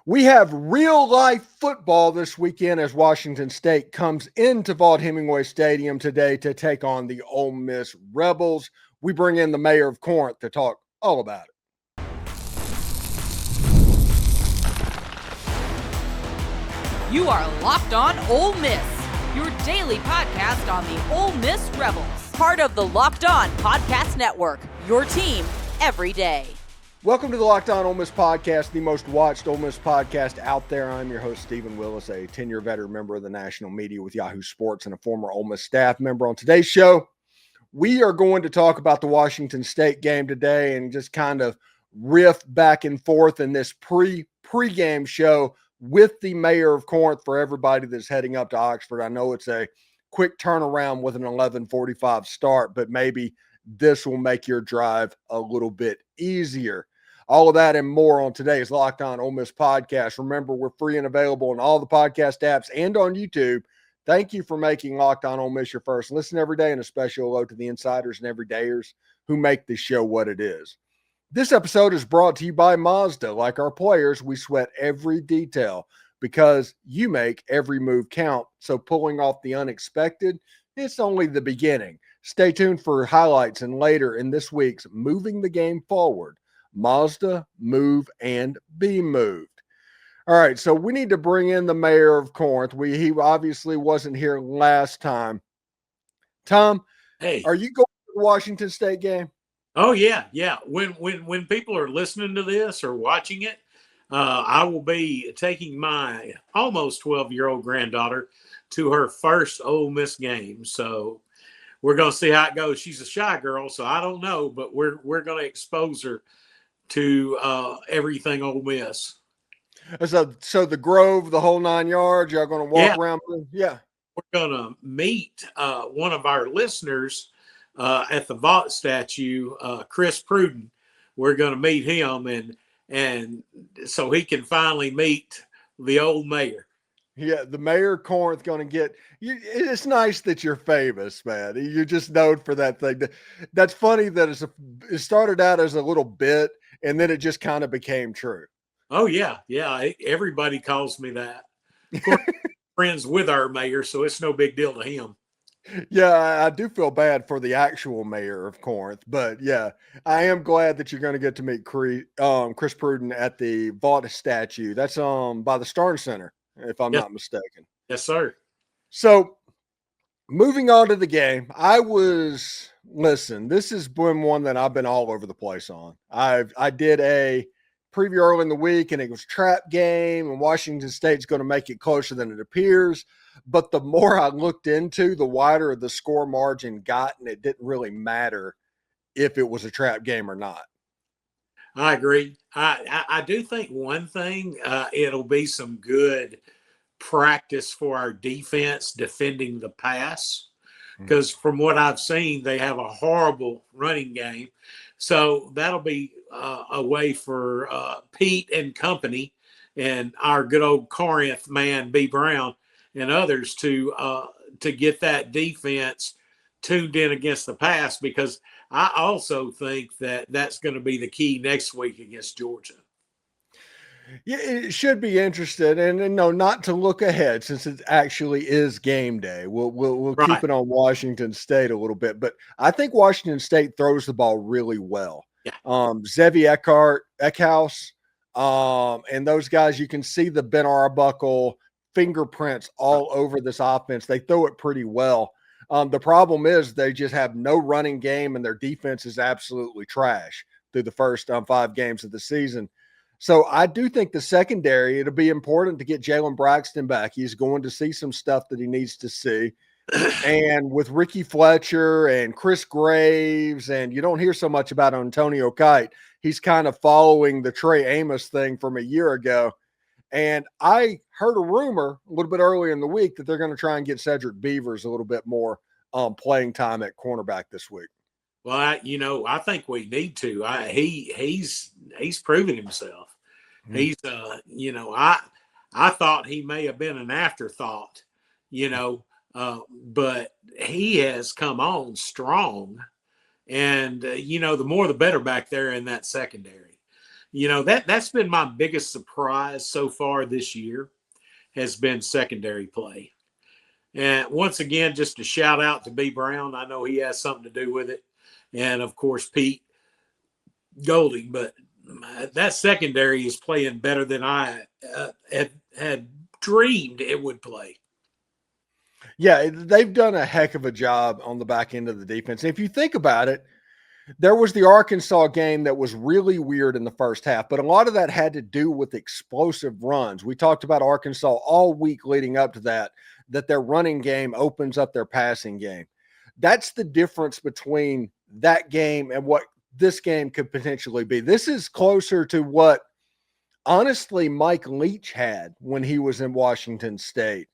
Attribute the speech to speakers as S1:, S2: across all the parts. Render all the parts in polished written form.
S1: We have real-life football this weekend as Washington State comes into Vaught Hemingway Stadium today to take on the Ole Miss Rebels. We bring in the mayor of Corinth to talk all about it.
S2: You are Locked On Ole Miss, your daily podcast on the Ole Miss Rebels. Part of the Locked On Podcast Network, your team every day.
S1: Welcome to the Locked On Ole Miss podcast, the most watched Ole Miss podcast out there. I'm your host, Steven Willis, a 10-year veteran member of the national media with Yahoo Sports and a former Ole Miss staff member. On today's show, we are going to talk about the Washington State game today and just kind of riff back and forth in this pre-game show with the mayor of Corinth for everybody that's heading up to Oxford. I know it's a quick turnaround with an 11:45 start, but maybe this will make your drive a little bit easier. All of that and more on today's Locked On Ole Miss podcast. Remember, we're free and available on all the podcast apps and on YouTube. Thank you for making Locked On Ole Miss your first listen every day, and a special hello to the insiders and everydayers who make this show what it is. This episode is brought to you by Mazda. Like our players, we sweat every detail because you make every move count. So pulling off the unexpected, it's only the beginning. Stay tuned for highlights and later in this week's Moving the Game Forward. Mazda, move, and be moved. All right, so we need to bring in the mayor of Corinth. He obviously wasn't here last time. Tom,
S3: hey,
S1: are you going to the Washington State game?
S3: Oh yeah. When people are listening to this or watching it, I will be taking my almost 12-year-old granddaughter to her first Ole Miss game. So we're going to see how it goes. She's a shy girl, so I don't know, but we're going to expose her to everything Ole Miss.
S1: So the Grove, the whole 9 yards, y'all going to walk around? Yeah.
S3: We're going to meet one of our listeners at the Vaught statue, Chris Pruden. We're going to meet him, and so he can finally meet the old mayor.
S1: Yeah, the mayor of Corinth going to get you. It's nice that you're famous, man. You're just known for that thing. That's funny that it started out as a little bit, and then it just kind of became true.
S3: Oh, yeah. Everybody calls me that. Of course, friends with our mayor, so it's no big deal to him.
S1: Yeah, I do feel bad for the actual mayor of Corinth, but yeah, I am glad that you're going to get to meet Chris Pruden at the Vaught statue. That's by the Starn Center, if I'm not mistaken.
S3: Yes, sir.
S1: So moving on to the game, listen, this has been one that I've been all over the place on. I did a preview early in the week, and it was trap game, and Washington State's going to make it closer than it appears. But the more I looked into, the wider the score margin got, and it didn't really matter if it was a trap game or not.
S3: I agree. I do think one thing, it'll be some good practice for our defense defending the pass, because from what I've seen, they have a horrible running game. So that'll be a way for Pete and company and our good old Corinth man, B. Brown, and others to get that defense tuned in against the pass, because I also think that that's going to be the key next week against Georgia.
S1: Yeah, it should be interesting, and no, not to look ahead since it actually is game day. We'll
S3: Right.
S1: keep it on Washington State a little bit, but I think Washington State throws the ball really well.
S3: Yeah.
S1: Zevi Eckhouse, and those guys, you can see the Ben Arbuckle fingerprints all over this offense. They throw it pretty well. The problem is they just have no running game, and their defense is absolutely trash through the first 5 games of the season. So I do think the secondary, it'll be important to get Jalen Braxton back. He's going to see some stuff that he needs to see. And with Ricky Fletcher and Chris Graves, and you don't hear so much about Antonio Kite, he's kind of following the Trey Amos thing from a year ago. And I heard a rumor a little bit earlier in the week that they're going to try and get Cedric Beavers a little bit more playing time at cornerback this week.
S3: Well, I think we need to. He's proven himself. He's, I thought he may have been an afterthought, but he has come on strong. And, the more the better back there in that secondary. That's been my biggest surprise so far this year has been secondary play. And once again, just a shout out to B. Brown. I know he has something to do with it. And, of course, Pete Golding. But that secondary is playing better than I had dreamed it would play.
S1: Yeah, they've done a heck of a job on the back end of the defense. If you think about it, there was the Arkansas game that was really weird in the first half, but a lot of that had to do with explosive runs. We talked about Arkansas all week leading up to that their running game opens up their passing game. That's the difference between that game and what this game could potentially be. This is closer to what, honestly, Mike Leach had when he was in Washington State,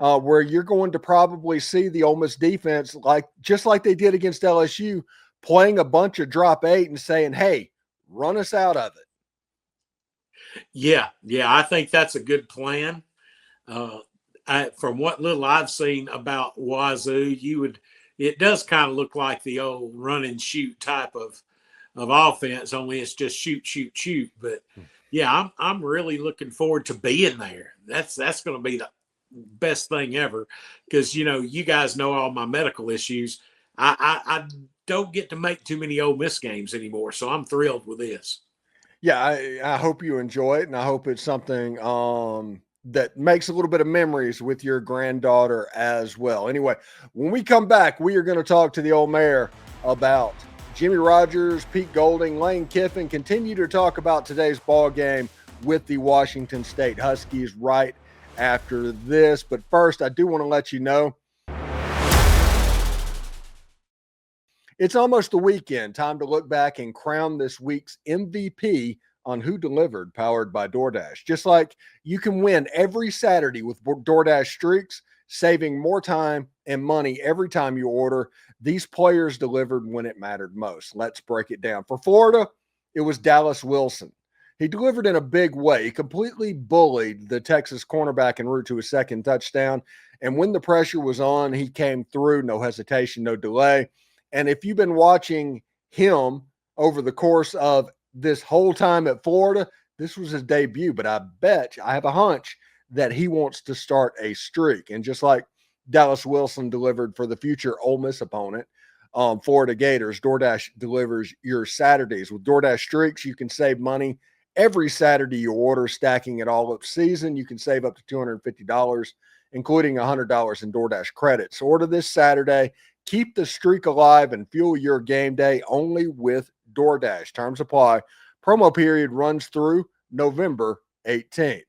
S1: where you're going to probably see the Ole Miss defense, just like they did against LSU, playing a bunch of drop 8 and saying, hey, run us out of it.
S3: Yeah, I think that's a good plan. From what little I've seen about Wazoo, it does kind of look like the old run and shoot type of offense, only it's just shoot. But yeah, I'm really looking forward to being there. That's going to be the best thing ever because, you guys know all my medical issues. I don't get to make too many Ole Miss games anymore, so I'm thrilled with this.
S1: Yeah, I hope you enjoy it, and I hope it's something that makes a little bit of memories with your granddaughter as well. Anyway, when we come back, we are going to talk to the old mayor about Jimmy Rogers, Pete Golding, Lane Kiffin, continue to talk about today's ball game with the Washington State Huskies right after this. But first, I do want to let you know, it's almost the weekend. Time to look back and crown this week's MVP on Who Delivered, powered by DoorDash. Just like you can win every Saturday with DoorDash streaks, saving more time and money every time you order. These players delivered when it mattered most. Let's break it down. For Florida, it was Dallas Wilson. He delivered in a big way. He completely bullied the Texas cornerback en route to his second touchdown. And when the pressure was on, he came through, no hesitation, no delay. And if you've been watching him over the course of this whole time at Florida, this was his debut, but I have a hunch that he wants to start a streak. And just like Dallas Wilson delivered for the future Ole Miss opponent, Florida Gators, DoorDash delivers your Saturdays. With DoorDash streaks, you can save money every Saturday you order, stacking it all up season. You can save up to $250, including $100 in DoorDash credits. Order this Saturday. Keep the streak alive and fuel your game day only with DoorDash. Terms apply. Promo period runs through November 18th.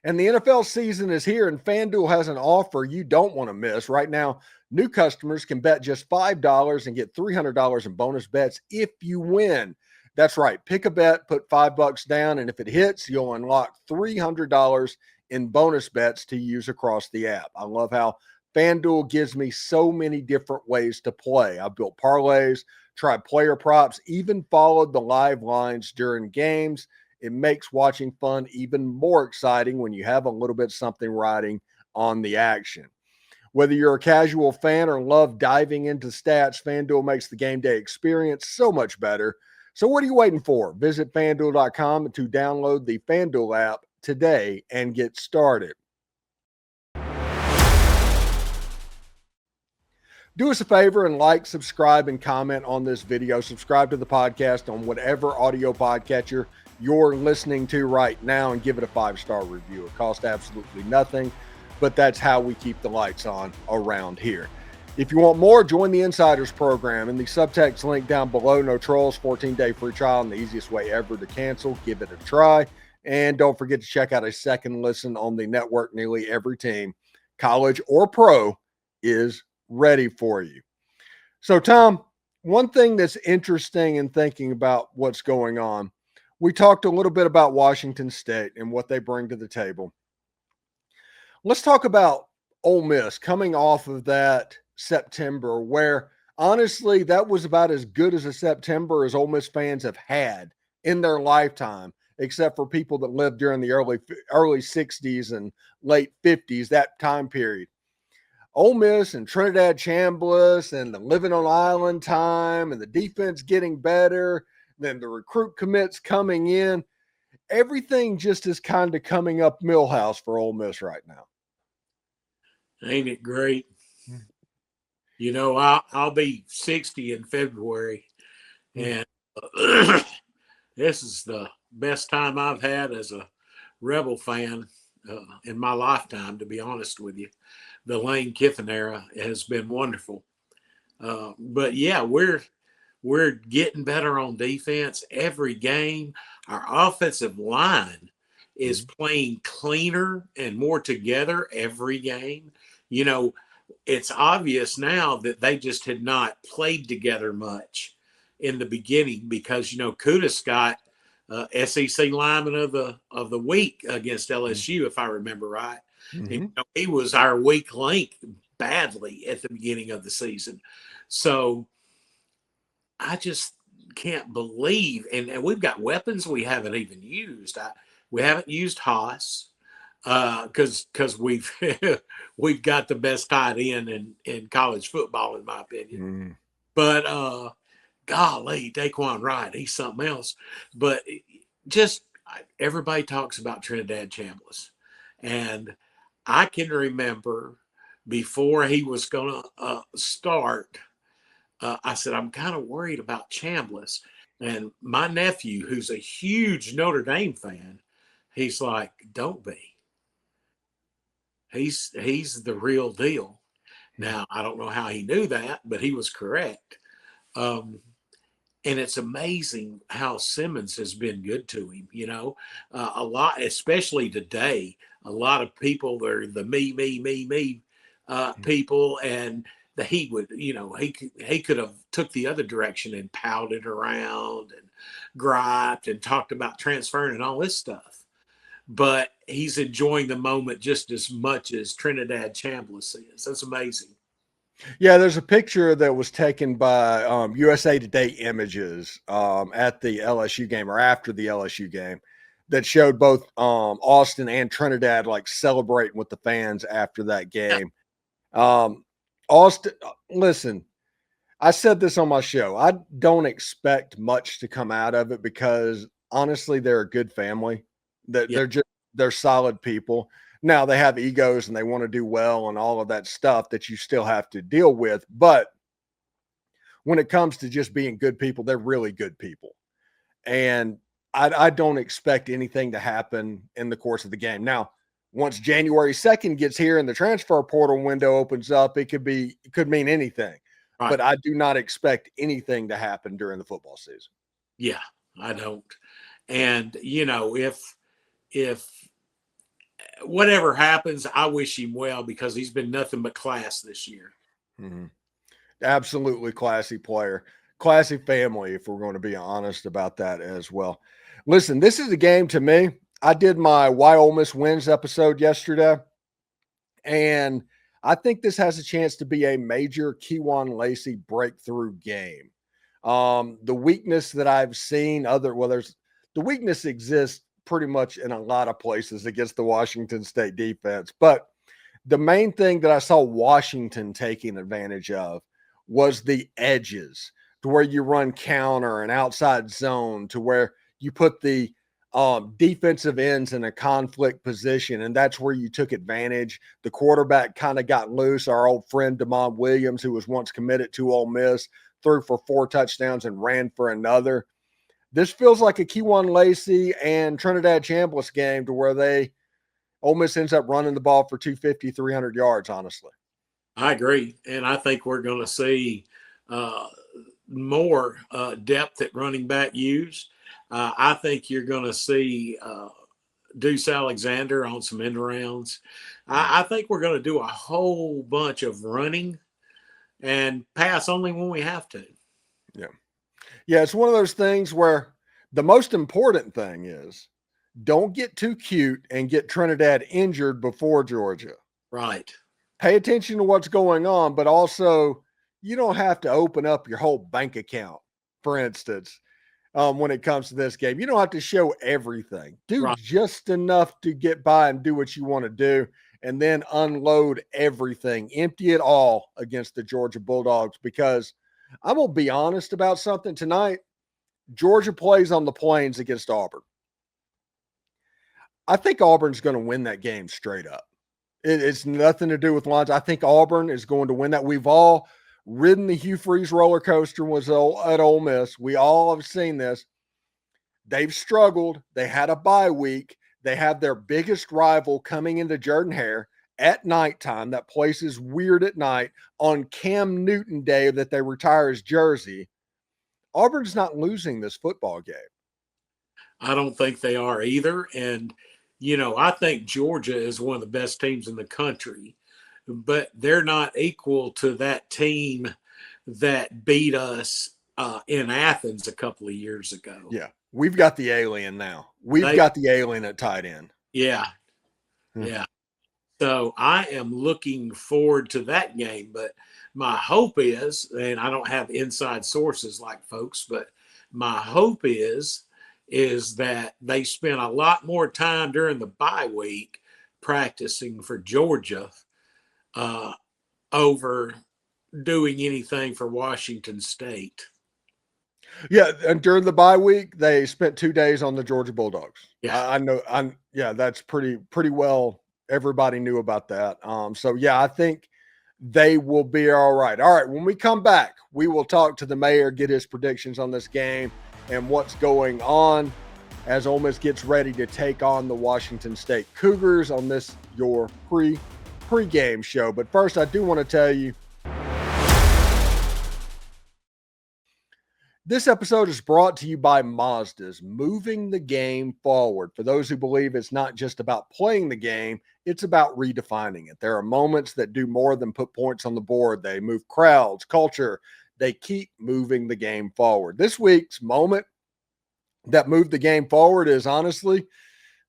S1: And the NFL season is here, and FanDuel has an offer you don't want to miss. Right now, new customers can bet just $5 and get $300 in bonus bets if you win. That's right. Pick a bet, put $5 down, and if it hits, you'll unlock $300 in bonus bets to use across the app. I love how FanDuel gives me so many different ways to play. I've built parlays, tried player props, even followed the live lines during games. It makes watching fun even more exciting when you have a little bit something riding on the action. Whether you're a casual fan or love diving into stats, FanDuel makes the game day experience so much better. So what are you waiting for? Visit FanDuel.com to download the FanDuel app today and get started. Do us a favor and like, subscribe, and comment on this video. Subscribe to the podcast on whatever audio podcatcher you're listening to right now and give it a 5-star review. It costs absolutely nothing, but that's how we keep the lights on around here. If you want more, join the Insiders program in the subtext link down below. No trolls, 14-day free trial, and the easiest way ever to cancel. Give it a try. And don't forget to check out a second listen on the network. Nearly every team, college or pro, is ready for you. So, Tom, one thing that's interesting in thinking about what's going on, we talked a little bit about Washington State and what they bring to the table. Let's talk about Ole Miss coming off of that September where, honestly, that was about as good as a September as Ole Miss fans have had in their lifetime, except for people that lived during the early 60s and late 50s, that time period. Ole Miss and Trinidad Chambliss and the living on island time and the defense getting better. then the recruit commits coming in. Everything just is kind of coming up Millhouse for Ole Miss right now.
S3: Ain't it great? You know, I'll be 60 in February, and this is the best time I've had as a Rebel fan in my lifetime, to be honest with you. The Lane Kiffin era has been wonderful. But yeah, we're getting better on defense every game. Our offensive line is playing cleaner and more together every game. You know, it's obvious now that they just had not played together much in the beginning because, you know, Kudas got SEC lineman of the week against LSU, if I remember right. And, you know, he was our weak link badly at the beginning of the season. So I just can't believe, and we've got weapons we haven't even used. We haven't used Haas because we've we've got the best tight end in college football, in my opinion. But golly, Daquan Wright, he's something else. But just everybody talks about Trinidad Chambliss, and I can remember before he was going to start. I said, I'm kind of worried about Chambliss. And my nephew, who's a huge Notre Dame fan, he's like, don't be. He's the real deal. Now, I don't know how he knew that, but he was correct. And it's amazing how Simmons has been good to him, you know, a lot, especially today. A lot of people are the me people, and he would, you know, he could have took the other direction and pouted around and griped and talked about transferring and all this stuff. But he's enjoying the moment just as much as Trinidad Chambliss is. That's amazing.
S1: Yeah, there's a picture that was taken by USA Today Images at the LSU game or after the LSU game that showed both Austin and Trinidad like celebrating with the fans after that game. Yeah. Austin, listen, I said this on my show. I don't expect much to come out of it because honestly, they're a good family. They're solid people. Now they have egos and they want to do well and all of that stuff that you still have to deal with. But when it comes to just being good people, they're really good people. And I don't expect anything to happen in the course of the game. Now, once January 2nd gets here and the transfer portal window opens up, it could mean anything. Right. But I do not expect anything to happen during the football season.
S3: Yeah, I don't. And, you know, if whatever happens, I wish him well because he's been nothing but class this year.
S1: Absolutely classy player, classy family, if we're going to be honest about that as well. Listen, this is a game to me. I did my Why Ole Miss Wins episode yesterday, and I think this has a chance to be a major Keon Lacy breakthrough game. The weakness that I've seen the weakness exists pretty much in a lot of places against the Washington State defense. But the main thing that I saw Washington taking advantage of was the edges, to where you run counter and outside zone, to where you put the defensive ends in a conflict position, and that's where you took advantage. The quarterback kind of got loose. Our old friend Damon Williams, who was once committed to Ole Miss, threw for 4 touchdowns and ran for another. This feels like a Keon Lacy and Trinidad Chambliss game, to where Ole Miss ends up running the ball for 250, 300 yards, honestly.
S3: I agree. And I think we're going to see more depth at running back used. I think you're going to see Deuce Alexander on some end rounds. I think we're going to do a whole bunch of running and pass only when we have to.
S1: Yeah. Yeah, it's one of those things where the most important thing is don't get too cute and get Trinidad injured before Georgia.
S3: Right.
S1: Pay attention to what's going on, but also you don't have to open up your whole bank account, for instance, when it comes to this game. You don't have to show everything. Do just enough to get by and do what you want to do, and then unload everything. Empty it all against the Georgia Bulldogs, because I'm going to be honest about something tonight. Georgia plays on the Plains against Auburn. I think Auburn's going to win that game straight up. It's nothing to do with lines. I think Auburn is going to win that. We've all ridden the Hugh Freeze roller coaster was at Ole Miss. We all have seen this. They've struggled. They had a bye week. They have their biggest rival coming into Jordan-Hare at nighttime. That place is weird at night on Cam Newton Day that they retire his jersey. Auburn's not losing this football game.
S3: I don't think they are either. And, I think Georgia is one of the best teams in the country, but they're not equal to that team that beat us in Athens a couple of years ago.
S1: Yeah. We've got the alien now. We've got the alien at tight end.
S3: Yeah. Yeah. So I am looking forward to that game, but my hope is, and I don't have inside sources like folks, but my hope is that they spend a lot more time during the bye week practicing for Georgia over doing anything for Washington State.
S1: Yeah, and during the bye week, they spent 2 days on the Georgia Bulldogs.
S3: Yeah,
S1: I know. That's pretty well. Everybody knew about that. So yeah, I think they will be all right. All right, when we come back, we will talk to the mayor, get his predictions on this game and what's going on as Ole Miss gets ready to take on the Washington State Cougars on this your pre-game show. But first, I do want to tell you, this episode is brought to you by Mazda's, moving the game forward. For those who believe it's not just about playing the game, it's about redefining it. There are moments that do more than put points on the board. They move crowds, culture. They keep moving the game forward. This week's moment that moved the game forward is honestly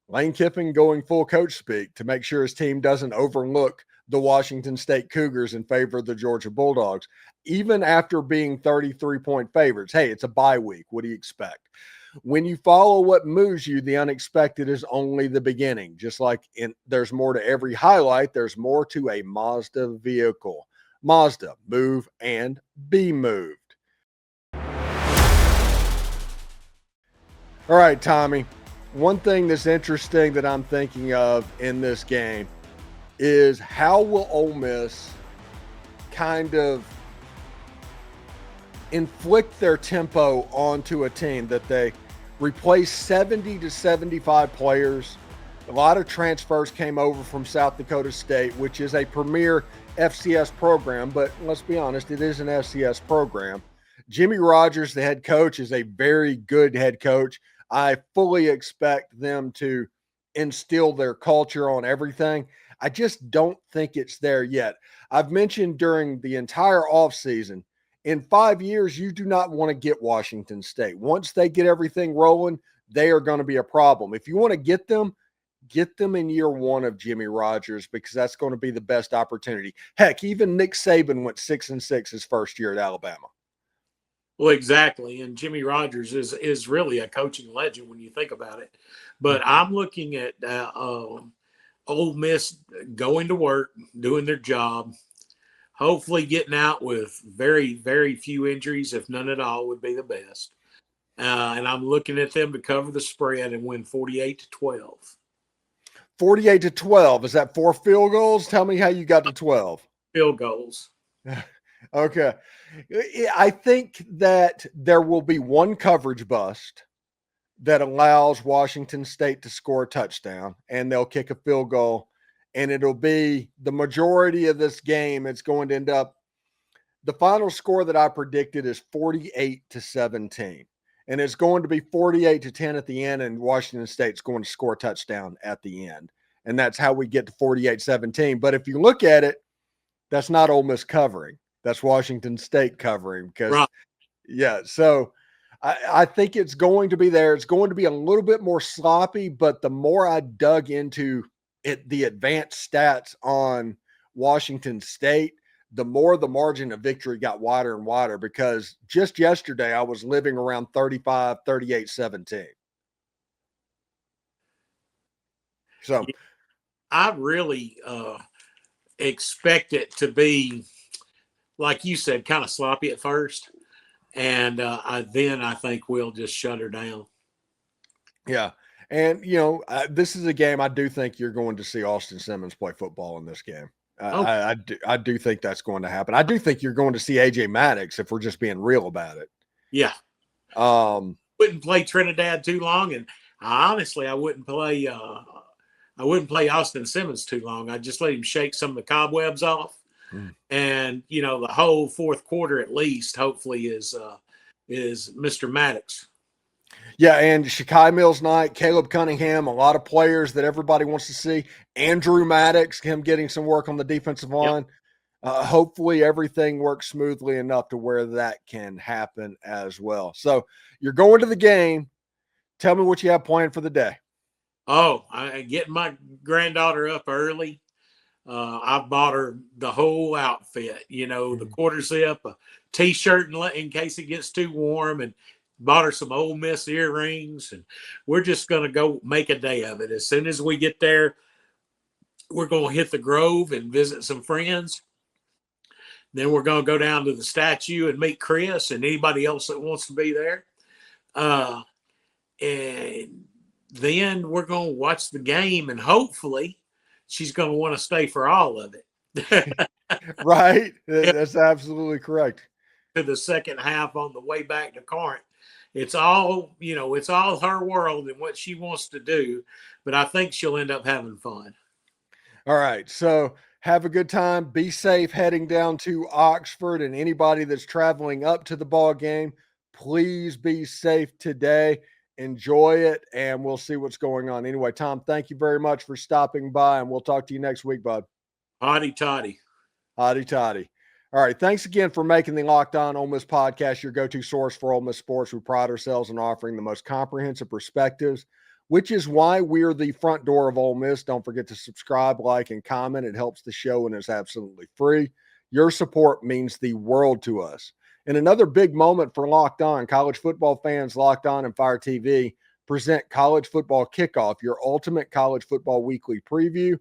S1: Lane Kiffin going full coach speak to make sure his team doesn't overlook the Washington State Cougars in favor of the Georgia Bulldogs, even after being 33-point favorites. Hey, it's a bye week. What do you expect? When you follow what moves you, the unexpected is only the beginning. Just like there's more to every highlight, there's more to a Mazda vehicle. Mazda, move and be moved. All right, Tommy, one thing that's interesting that I'm thinking of in this game is how will Ole Miss kind of inflict their tempo onto a team that they replaced 70 to 75 players. A lot of transfers came over from South Dakota State, which is a premier FCS program, but let's be honest, it is an FCS program. Jimmy Rogers, the head coach, is a very good head coach. I fully expect them to instill their culture on everything. I just don't think it's there yet. I've mentioned during the entire offseason, in 5 years, you do not want to get Washington State. Once they get everything rolling, they are going to be a problem. If you want to get them in year one of Jimmy Rogers, because that's going to be the best opportunity. Heck, even Nick Saban went 6-6 his first year at Alabama.
S3: Well, exactly. And Jimmy Rogers is really a coaching legend when you think about it. But I'm looking at Ole Miss going to work, doing their job, hopefully getting out with very, very few injuries, if none at all, would be the best. And I'm looking at them to cover the spread and win 48-12.
S1: 48-12. Is that 4 field goals? Tell me how you got to 12.
S3: Field goals.
S1: Okay. I think that there will be one coverage bust that allows Washington State to score a touchdown, and they'll kick a field goal, and it'll be the majority of this game. It's going to end up, the final score that I predicted is 48-17, and it's going to be 48-10 at the end, and Washington State's going to score a touchdown at the end, and that's how we get to 48-17. But if you look at it, that's not Ole Miss covering. That's Washington State covering because, right. Yeah, so I think it's going to be there. It's going to be a little bit more sloppy, but the more I dug into it, the advanced stats on Washington State, the more the margin of victory got wider and wider because just yesterday I was living around 35, 38, 17. So
S3: I really expect it to be, like you said, kind of sloppy at first. And then I think we'll just shut her down.
S1: Yeah. And, this is a game I do think you're going to see Austin Simmons play football in this game. I do think that's going to happen. I do think you're going to see AJ Maddox if we're just being real about it.
S3: Yeah. Wouldn't play Trinidad too long. And honestly, I wouldn't play Austin Simmons too long. I'd just let him shake some of the cobwebs off. And, the whole fourth quarter at least, hopefully, is Mr. Maddox.
S1: Yeah, and Shakai Mills Knight, Caleb Cunningham, a lot of players that everybody wants to see. Andrew Maddox, him getting some work on the defensive line. Yep. Hopefully everything works smoothly enough to where that can happen as well. So you're going to the game. Tell me what you have planned for the day.
S3: Oh, I'm getting my granddaughter up early. I've bought her the whole outfit, the quarter zip, a T-shirt in case it gets too warm, and bought her some Ole Miss earrings. And we're just going to go make a day of it. As soon as we get there, we're going to hit the Grove and visit some friends. Then we're going to go down to the statue and meet Chris and anybody else that wants to be there. And then we're going to watch the game, and hopefully she's going to want to stay for all of it.
S1: Right. That's absolutely correct.
S3: To the second half on the way back to Corinth. It's all, it's all her world and what she wants to do, but I think she'll end up having fun.
S1: All right. So have a good time. Be safe heading down to Oxford, and anybody that's traveling up to the ball game, please be safe today. Enjoy it, and we'll see what's going on. Anyway, Tom, thank you very much for stopping by, and we'll talk to you next week, bud.
S3: Hotty toddy.
S1: Hotty toddy. All right. Thanks again for making the Locked On Ole Miss podcast your go-to source for Ole Miss sports. We pride ourselves in offering the most comprehensive perspectives, which is why we're the front door of Ole Miss. Don't forget to subscribe, like, and comment. It helps the show and is absolutely free. Your support means the world to us. And another big moment for Locked On, college football fans. Locked On and Fire TV present College Football Kickoff, your ultimate college football weekly preview.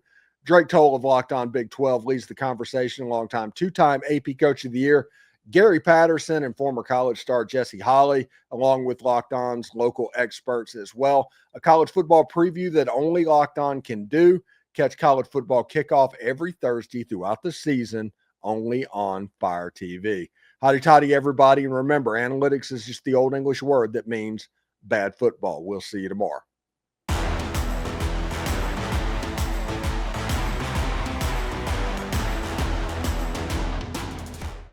S1: Drake Toll of Locked On Big 12 leads the conversation, longtime two-time AP Coach of the Year, Gary Patterson, and former college star Jesse Holley, along with Locked On's local experts as well. A college football preview that only Locked On can do. Catch College Football Kickoff every Thursday throughout the season, only on Fire TV. Hotty toddy, everybody, and remember, analytics is just the old English word that means bad football. We'll see you tomorrow.